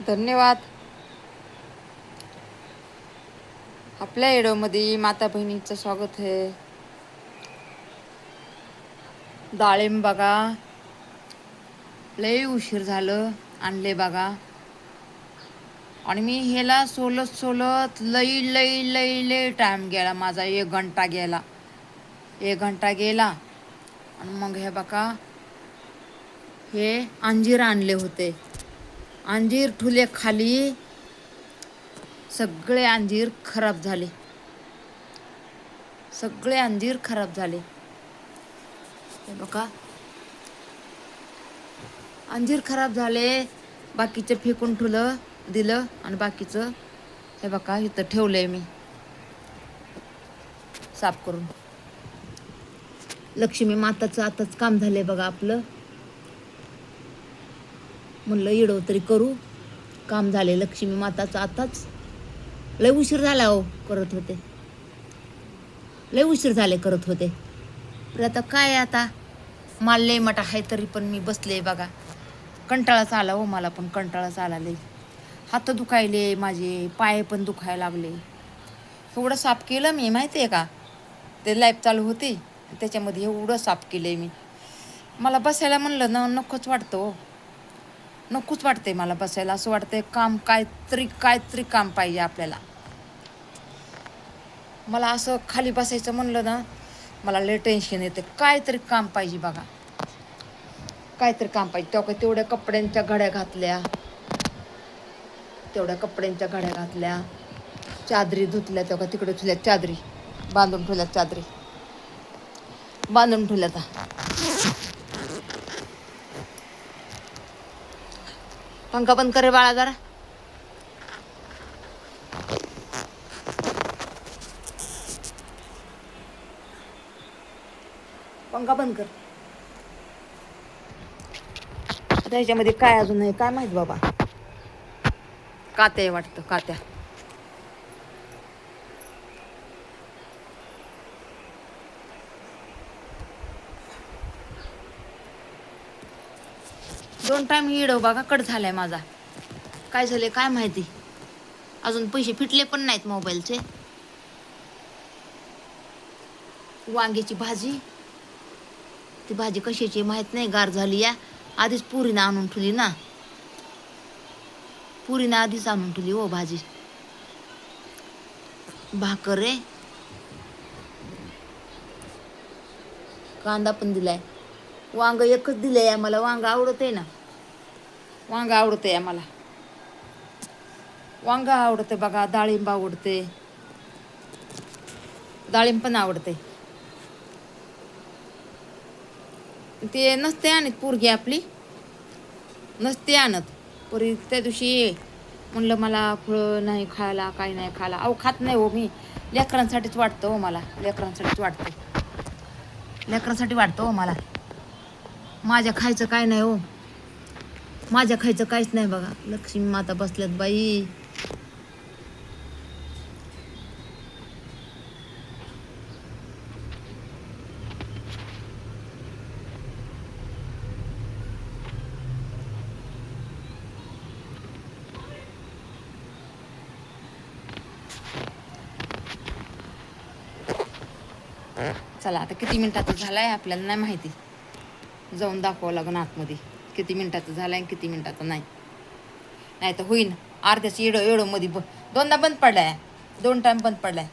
धन्यवाद. आपल्या व्हिडिओमध्ये माता बहिणीचं स्वागत आहे. डाळिंब बघा, लय उशीर झालं आणले बघा. आणि मी ह्याला सोलत सोलत लई लई लई लई टाईम गेला माझा. 1 घंटा गेला. 1 घंटा गेला. आणि मग हे बघा, हे अंजीर आणले होते. अंजीर ठुले खाली, सगळे अंजीर खराब झाले. सगळे अंजीर खराब झाले. हे बघा, अंजीर खराब झाले. बाकीचं फेकून ठुलं दिलं आणि बाकीचं हे बघा इथं ठेवलंय मी साफ करून. लक्ष्मी माताचं आताच काम झालंय बघा आपलं. म्हणलं येडो तरी करू, काम झाले लक्ष्मी माताचं आताच. लय उशीर झाला हो, करत होते लय उशीर झाले करत होते. पण आता काय, आता माल लय मटा आहे तरी पण मी बसले बघा. कंटाळाच आला हो मला, पण कंटाळाच आला लय. हात दुखायले माझे, पाय पण दुखायला लागले. एवढं साफ केलं मी, माहिती आहे का. ते लाईव्ह चालू होती त्याच्यामध्ये एवढं साफ केलंय मी. मला बसायला म्हणलं ना नकोच वाटतं हो. नकोच वाटते मला बसायला. असं वाटतंय काम काहीतरी काम पाहिजे आपल्याला. मला असं खाली बसायचं म्हणलं ना मला लय टेन्शन येते. काहीतरी काम पाहिजे बघा, काहीतरी काम पाहिजे. तेवढ्या कपड्यांच्या घड्या घातल्या, चादरी धुतल्या. तेव्हा तिकडे ठेवल्या चादरी, बांधून ठेवल्यात. पंखा बंद कर रे बाळा जरा. पंखा बंद कर. त्याच्यामध्ये काय अजून आहे काय माहित बाबा. कात्या वाटतं, कात्या. दोन टाइम हिडव बघा कट झालाय माझा. काय झाले काय माहिती. अजून पैसे फिटले पण नाहीत मोबाईलचे. वांग्याची भाजी, ती भाजी कशाची माहित नाही, गार झाली या. आधीच पुरीनं आणून ठेवली ना, पुरीनं आधीच आणून ठेवली हो भाजी. भाकर आहे, कांदा पण दिलाय. वांग एकच दिलंय आम्हाला. वांग आवडत आहे ना, वांग आवडतंय आम्हाला. वांग आवडते बघा. डाळिंब आवडते, डाळिंब पण आवडते. ते नसते आणत पोरगी आपली, नसते आणत. परी त्या दिवशी म्हणलं मला फळं नाही खायला, काही नाही खायला. अहो खात नाही हो मी. लेकरांसाठीच वाटतं हो मला, लेकरांसाठी वाटतं हो मला. माझ्या खायचं काय नाही हो, माझ्या खायचं काहीच नाही बघा. लक्ष्मी माता बसल्यात बाई. चला आता किती मिनिटाचं झालाय आपल्याला नाही माहिती. जाऊन दाखवावं लागून आतमध्ये किती मिनिटाचं झालंय आणि किती मिनिटाचं नाही. नाही तर होईन अर्ध्याच येडो मध्ये दोनदा बंद पडलाय, 2 टाइम बंद पडलाय.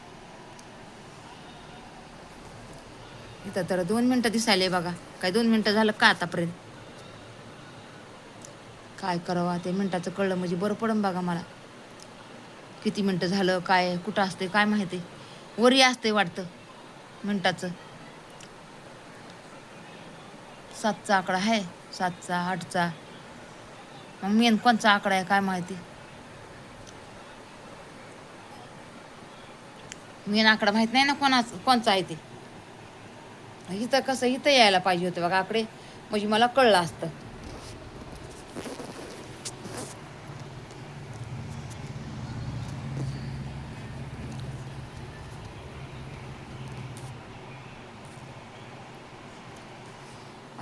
इथं तर 2 मिनिटं दिसायले बघा. काय 2 मिनिटं झालं का आतापर्यंत. काय करावं ते मिनिटाचं कळलं म्हणजे बरं पडन बघा मला. किती मिनिटं झालं, काय कुठं असते काय माहिती. वरी असते वाटतं मिनिटाचं. 7चा आकडा आहे, 7चा 8चा. मग मेन कोणचा आकडा आहे काय माहिती. मेन आकडा माहित नाही ना कोणचा आहे ते. इथं कसं इथं यायला पाहिजे होतं बघा आकडे, म्हणजे मला कळलं असतं.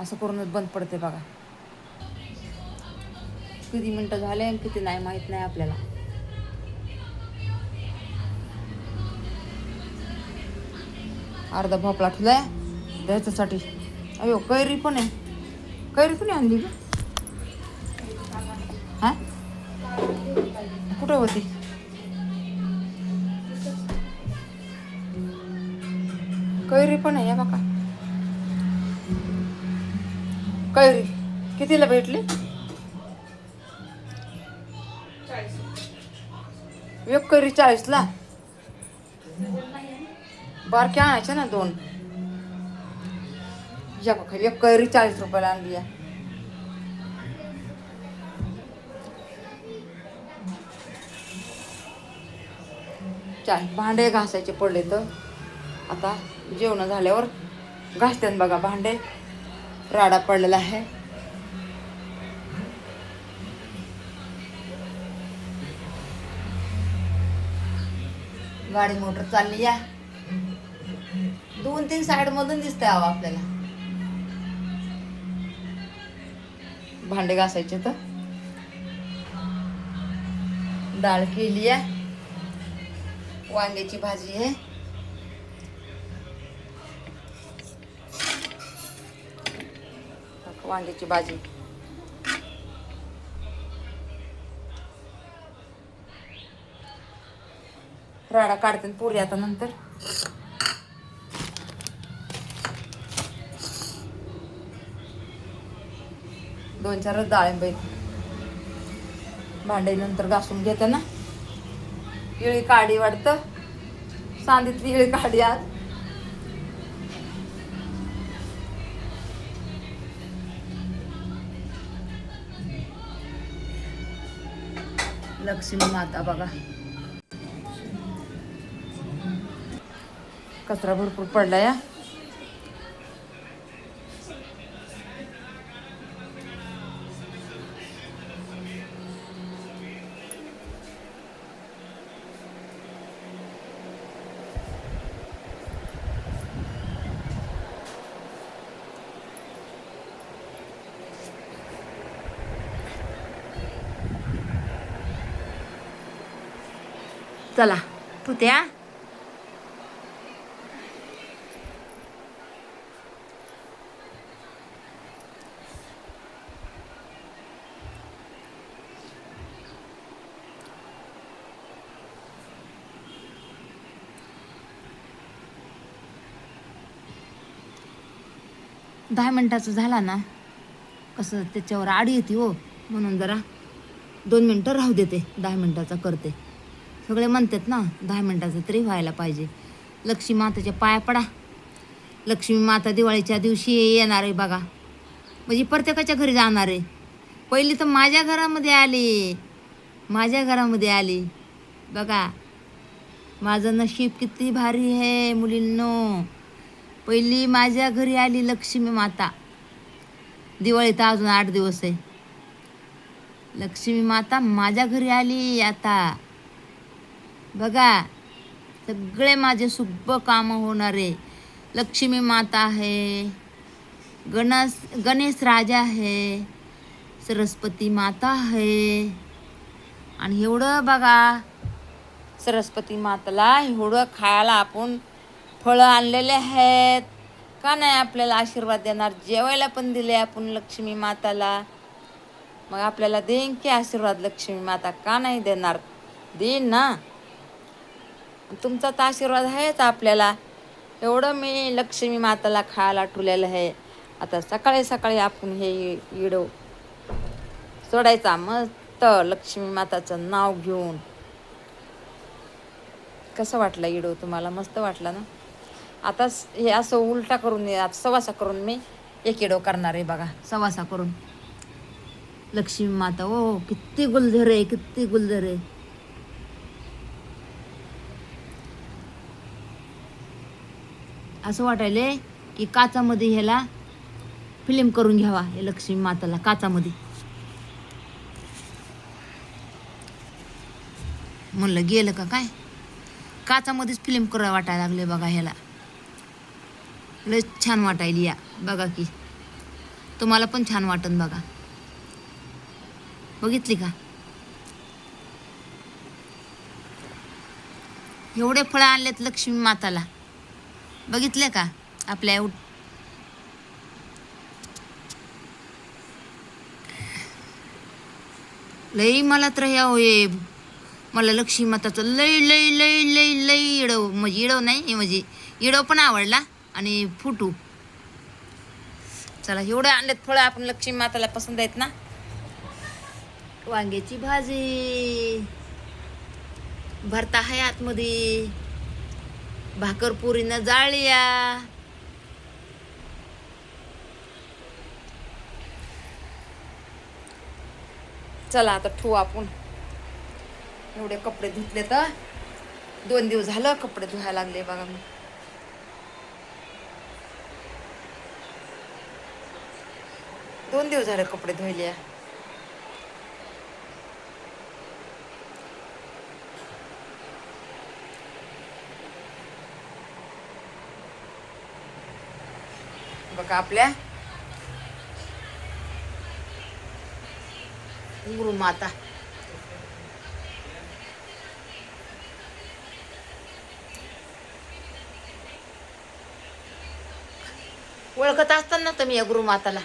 असं करूनच बंद पडते बघा. किती मिनटं झाले आणि किती नाही माहीत नाही आपल्याला. अर्धा भोपळा ठेवलाय द्यायच्यासाठी. अयो कैरी पण आहे. कैरी पण आणली का? हा कुठं होती? कैरी पण आहे बघा. कैरी कितीला भेटली? 1 कैरी 40ला. बारक्या आणायच्या ना 2. या बघा 1 कैरी 40 रुपयाला आणली आहे. भांडे घासायचे पडले तर आता जेवण झाल्यावर घासते बघा भांडे. राडा पडलेला आहे. गाडी मोटर चालली या. 2-3 साइड मधून दिसतंय हवा आपल्याला. भांडे घासायचे तर डाळ केली आहे. वांग्याची भाजी आहे. वांग्याची भाजी. राडा काढते पुरी आता नंतर. दोन 4 डाळिंब भांडे नंतर घासून घेते ना. इळी काढी वाटतं. सांदीतली इळी काढी आज. लक्ष्मी माता बघा. कचरा भरपूर पडला या. चला तू त्या 10 मिनिटाचं झाला ना कसं त्याच्यावर आडी येते हो. म्हणून जरा 2 मिनटं राहू देते. 10 मिनिटाचा करते. सगळे म्हणतात ना 10 मिनिटाचं तरी व्हायला पाहिजे. लक्ष्मी माताच्या पाया पडा. लक्ष्मी माता दिवाळीच्या दिवशी येणार आहे बघा. म्हणजे प्रत्येकाच्या घरी जाणार आहे. पहिली तर माझ्या घरामध्ये आली. माझ्या घरामध्ये आली बघा. माझं नशीब किती भारी आहे मुलींनो. पहिली माझ्या घरी आली लक्ष्मी माता. दिवाळी तर अजून 8 दिवस आहे. लक्ष्मी माता माझ्या घरी आली आता बघा. सगळे माझे शुभ कामं होणारे. लक्ष्मी माता आहे. गणेश राजा आहे. सरस्वती माता आहे. आणि एवढं बघा सरस्वती माताला एवढं खायला आपण फळं आणलेले आहेत. का नाही आपल्याला आशीर्वाद देणार. जेवायला पण दिले आपण लक्ष्मी माताला. मग आपल्याला देईन की आशीर्वाद लक्ष्मी माता. का नाही देणार. देईन ना. तुमचा तर आशीर्वाद आहेच आपल्याला. एवढं मी लक्ष्मी माताला खायला ठुलेलं आहे. आता सकाळी सकाळी आपण हे व्हिडिओ सोडायचा मस्त लक्ष्मी माताचं नाव घेऊन. कसं वाटलं व्हिडिओ तुम्हाला? मस्त वाटला ना. आता हे असं उलटा करून आता सवासा करून मी एक व्हिडिओ करणार आहे बघा. सवासा करून लक्ष्मी माता. ओ किती गुलझर आहे. किती गुलझर आहे. असं वाटायले की काचामध्ये ह्याला फिल्म करून घ्यावा हे लक्ष्मी माताला काचामध्ये. म्हणलं गेलं का काय. काचामध्येच फिल्म करायला वाटायला लागले बघा. ह्याला लय छान वाटायली या बघा की. तुम्हाला पण छान वाटन बघा. बघितली का? एवढे फळं आणलेत लक्ष्मी माताला, बघितले का? आपल्या लई मला तर ह्या होय, मला लक्ष्मी माताचं लई लई लई लई लई इडव, म्हणजे इडव नाही, म्हणजे इडव पण आवडला आणि फुटू. चला एवढे आणलेत फळं, आपण लक्ष्मी माताला पसंत आहेत ना. वांग्याची भाजी, भरता आहे आतमध्ये, भाकर पुरीनं जाळल्या. चला आता ठेवू आपण. एवढे कपडे धुतले तर 2 दिवस झालं कपडे धुवायला लागले बघा. मी 2 दिवस झाले कपडे धुवायले. बघा आपल्या गुरु माता. ओळखत असताना तुम्ही या गुरुमाताला.